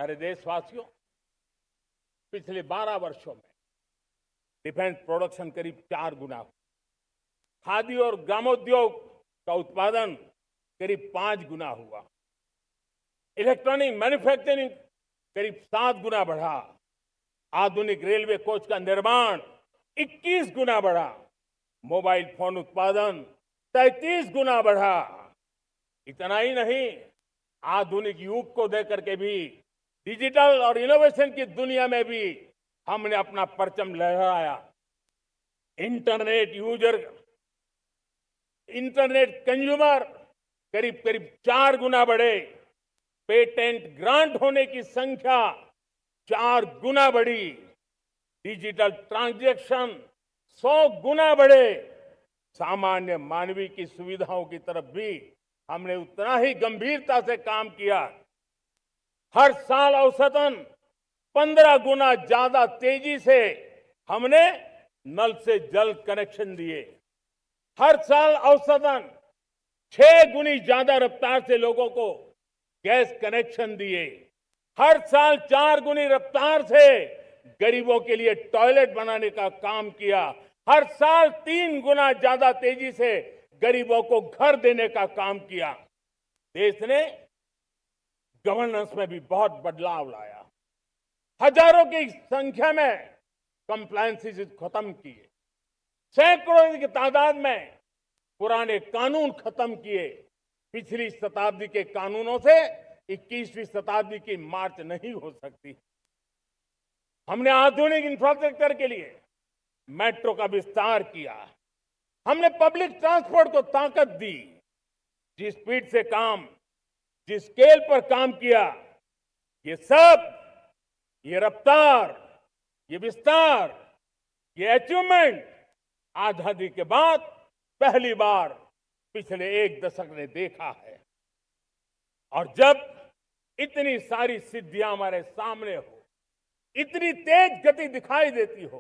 प्यारे देशवासियों, पिछले 12 वर्षों में डिफेंस प्रोडक्शन करीब 4 गुना हुआ। खादी और ग्रामोद्योग का उत्पादन करीब 5 गुना हुआ। इलेक्ट्रॉनिक मैन्युफैक्चरिंग करीब 7 गुना बढ़ा। आधुनिक रेलवे कोच का निर्माण 21 गुना बढ़ा। मोबाइल फोन उत्पादन 33 गुना बढ़ा। इतना ही नहीं, आधुनिक युग को देकर के भी डिजिटल और इनोवेशन की दुनिया में भी हमने अपना परचम लहराया। इंटरनेट कंज्यूमर करीब करीब 4 गुना बढ़े। पेटेंट ग्रांट होने की संख्या 4 गुना बढ़ी। डिजिटल ट्रांजैक्शन 100 गुना बढ़े। सामान्य मानवीय की सुविधाओं की तरफ भी हमने उतना ही गंभीरता से काम किया। हर साल औसतन 15 गुना ज्यादा तेजी से हमने नल से जल कनेक्शन दिए। हर साल औसतन 6 गुनी ज्यादा रफ्तार से लोगों को गैस कनेक्शन दिए। हर साल 4 गुनी रफ्तार से गरीबों के लिए टॉयलेट बनाने का काम किया। हर साल 3 गुना ज्यादा तेजी से गरीबों को घर देने का काम किया। देश ने गवर्नेंस में भी बहुत बदलाव लाया। हजारों की संख्या में कंप्लायंसेस खत्म किए। सैकड़ों की तादाद में पुराने कानून खत्म किए। पिछली शताब्दी के कानूनों से 21वीं शताब्दी की मार्च नहीं हो सकती। हमने आधुनिक इंफ्रास्ट्रक्चर के लिए मेट्रो का विस्तार किया। हमने पब्लिक ट्रांसपोर्ट को ताकत दी। जिस स्पीड से काम, जिस स्केल पर काम किया, ये रफ्तार, ये विस्तार, ये अचीवमेंट आजादी के बाद पहली बार पिछले 1 दशक ने देखा है। और जब इतनी सारी सिद्धियां हमारे सामने हो, इतनी तेज गति दिखाई देती हो,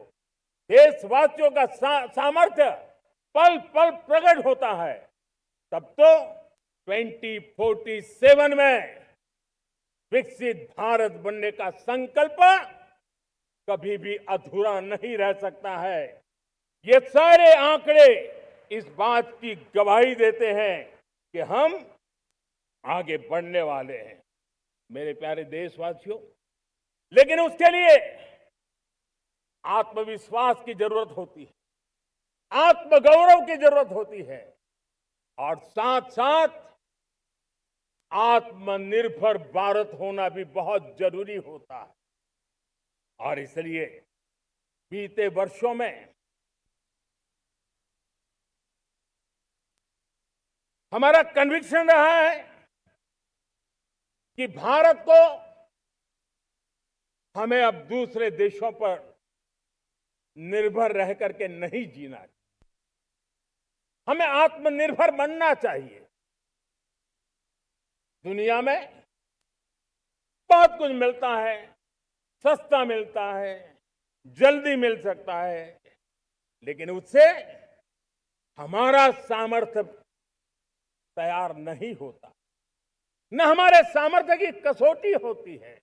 देशवासियों का सामर्थ्य पल पल प्रकट होता है, तब तो 2047 में विकसित भारत बनने का संकल्प कभी भी अधूरा नहीं रह सकता है। ये सारे आंकड़े इस बात की गवाही देते हैं कि हम आगे बढ़ने वाले हैं, मेरे प्यारे देशवासियों। लेकिन उसके लिए आत्मविश्वास की जरूरत होती है, आत्मगौरव की जरूरत होती है, और साथ साथ आत्मनिर्भर भारत होना भी बहुत जरूरी होता है। और इसलिए बीते वर्षों में हमारा कन्विक्शन रहा है कि भारत को हमें अब दूसरे देशों पर निर्भर रह करके नहीं जीना चाहिए। हमें आत्मनिर्भर बनना चाहिए। दुनिया में बहुत कुछ मिलता है, सस्ता मिलता है, जल्दी मिल सकता है, लेकिन उससे हमारा सामर्थ्य तैयार नहीं होता, न हमारे सामर्थ्य की कसौटी होती है।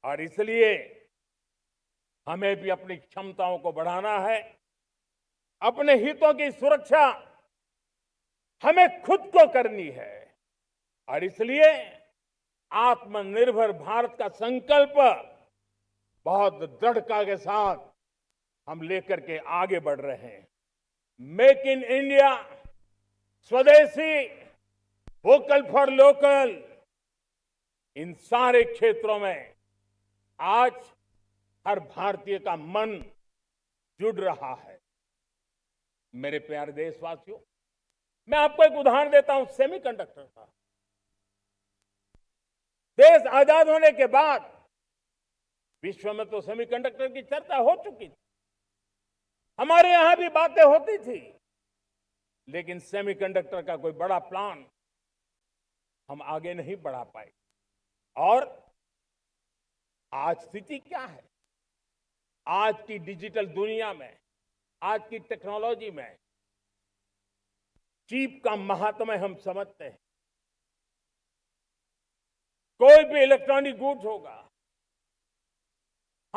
और इसलिए हमें भी अपनी क्षमताओं को बढ़ाना है। अपने हितों की सुरक्षा हमें खुद को करनी है। और इसलिए आत्मनिर्भर भारत का संकल्प बहुत दृढ़ता के साथ हम लेकर के आगे बढ़ रहे हैं। मेक इन इंडिया, स्वदेशी, वोकल फॉर लोकल, इन सारे क्षेत्रों में आज हर भारतीय का मन जुड़ रहा है। मेरे प्यारे देशवासियों, मैं आपको एक उदाहरण देता हूं सेमीकंडक्टर का। देश आजाद होने के बाद विश्व में तो सेमीकंडक्टर की चर्चा हो चुकी थी, हमारे यहां भी बातें होती थी, लेकिन सेमीकंडक्टर का कोई बड़ा प्लान हम आगे नहीं बढ़ा पाए। और आज स्थिति क्या है? आज की डिजिटल दुनिया में, आज की टेक्नोलॉजी में चिप का महात्म्य हम समझते हैं। कोई भी इलेक्ट्रॉनिक गुड्स होगा,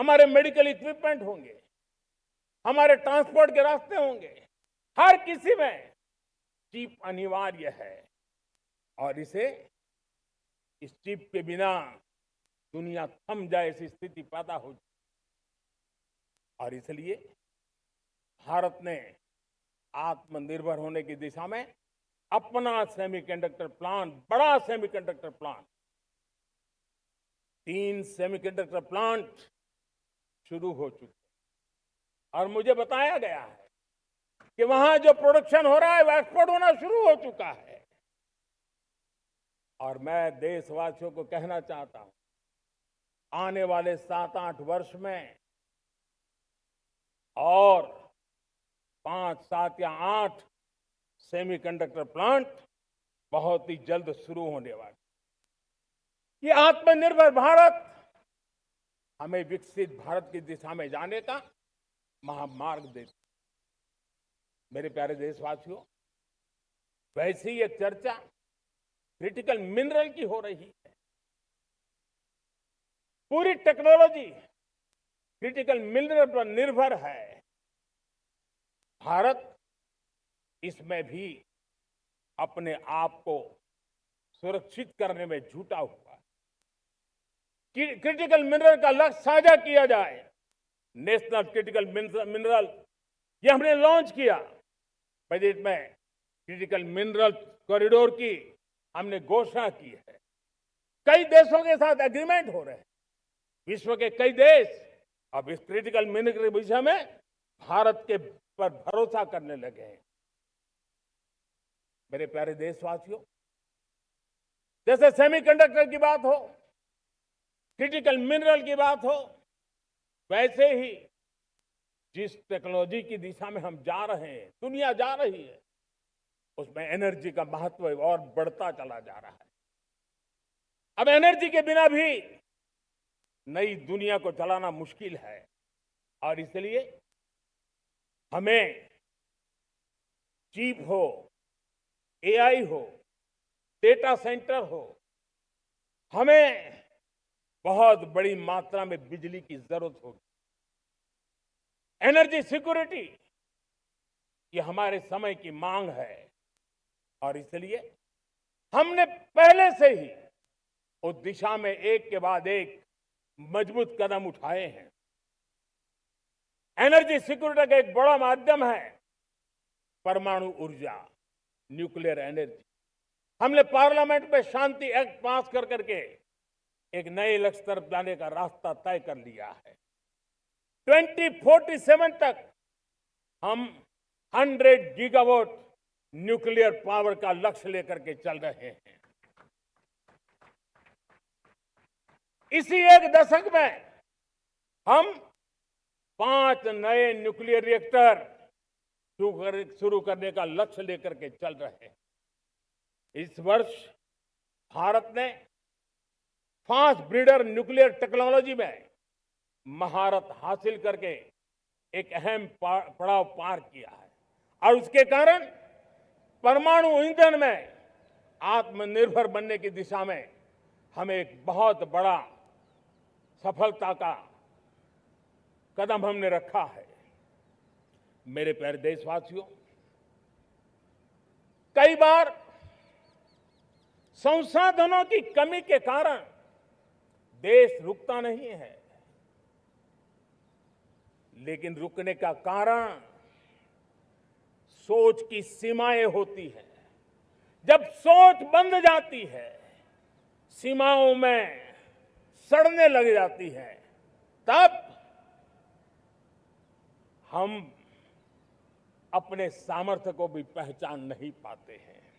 हमारे मेडिकल इक्विपमेंट होंगे, हमारे ट्रांसपोर्ट के रास्ते होंगे, हर किसी में चिप अनिवार्य है। और इस चिप के बिना दुनिया थम जाए ऐसी स्थिति पैदा हो। और इसलिए भारत ने आत्मनिर्भर होने की दिशा में अपना सेमीकंडक्टर प्लांट, बड़ा सेमीकंडक्टर प्लांट, 3 सेमीकंडक्टर प्लांट शुरू हो चुके हैं। और मुझे बताया गया है कि वहां जो प्रोडक्शन हो रहा है वो एक्सपोर्ट होना शुरू हो चुका है। और मैं देशवासियों को कहना चाहता हूं, आने वाले 7-8 वर्ष में और 5, 7 या 8 सेमीकंडक्टर प्लांट बहुत ही जल्द शुरू होने वाले। ये आत्मनिर्भर भारत हमें विकसित भारत की दिशा में जाने का महामार्ग देता। मेरे प्यारे देशवासियों, वैसी ये चर्चा क्रिटिकल मिनरल की हो रही है। पूरी टेक्नोलॉजी क्रिटिकल मिनरल पर निर्भर है। भारत इसमें भी अपने आप को सुरक्षित करने में जुटा हुआ है। क्रिटिकल मिनरल का लक्ष्य साझा किया जाए। नेशनल क्रिटिकल मिनरल ये हमने लॉन्च किया। बजट में क्रिटिकल मिनरल कॉरिडोर की हमने घोषणा की है। कई देशों के साथ एग्रीमेंट हो रहे हैं। विश्व के कई देश अब इस क्रिटिकल मिनरल के विषय में भारत के पर भरोसा करने लगे हैं। मेरे प्यारे देशवासियों, जैसे सेमीकंडक्टर की बात हो, क्रिटिकल मिनरल की बात हो, वैसे ही जिस टेक्नोलॉजी की दिशा में हम जा रहे हैं, दुनिया जा रही है, उसमें एनर्जी का महत्व और बढ़ता चला जा रहा है। अब एनर्जी के बिना भी नई दुनिया को चलाना मुश्किल है। और इसलिए हमें चिप हो, एआई हो, डेटा सेंटर हो, हमें बहुत बड़ी मात्रा में बिजली की जरूरत होगी। एनर्जी सिक्योरिटी ये हमारे समय की मांग है। और इसलिए हमने पहले से ही उस दिशा में एक के बाद एक मजबूत कदम उठाए हैं। एनर्जी सिक्योरिटी का एक बड़ा माध्यम है परमाणु ऊर्जा, न्यूक्लियर एनर्जी। हमने पार्लियामेंट में शांति एक्ट पास कर करके एक नए लक्ष्य तरफ जाने का रास्ता तय कर लिया है। 2047 तक हम 100 गीगावाट न्यूक्लियर पावर का लक्ष्य लेकर के चल रहे हैं। इसी एक दशक में हम 5 नए न्यूक्लियर रिएक्टर शुरू करने का लक्ष्य लेकर के चल रहे हैं। इस वर्ष भारत ने फास्ट ब्रीडर न्यूक्लियर टेक्नोलॉजी में महारत हासिल करके एक अहम पड़ाव पार किया है। और उसके कारण परमाणु ईंधन में आत्मनिर्भर बनने की दिशा में हमें एक बहुत बड़ा सफलता का कदम हमने रखा है। मेरे प्यारे देशवासियों, कई बार संसाधनों की कमी के कारण देश रुकता नहीं है, लेकिन रुकने का कारण सोच की सीमाएं होती हैं। जब सोच बंध जाती है, सीमाओं में सड़ने लग जाती है, तब हम अपने सामर्थ्य को भी पहचान नहीं पाते हैं।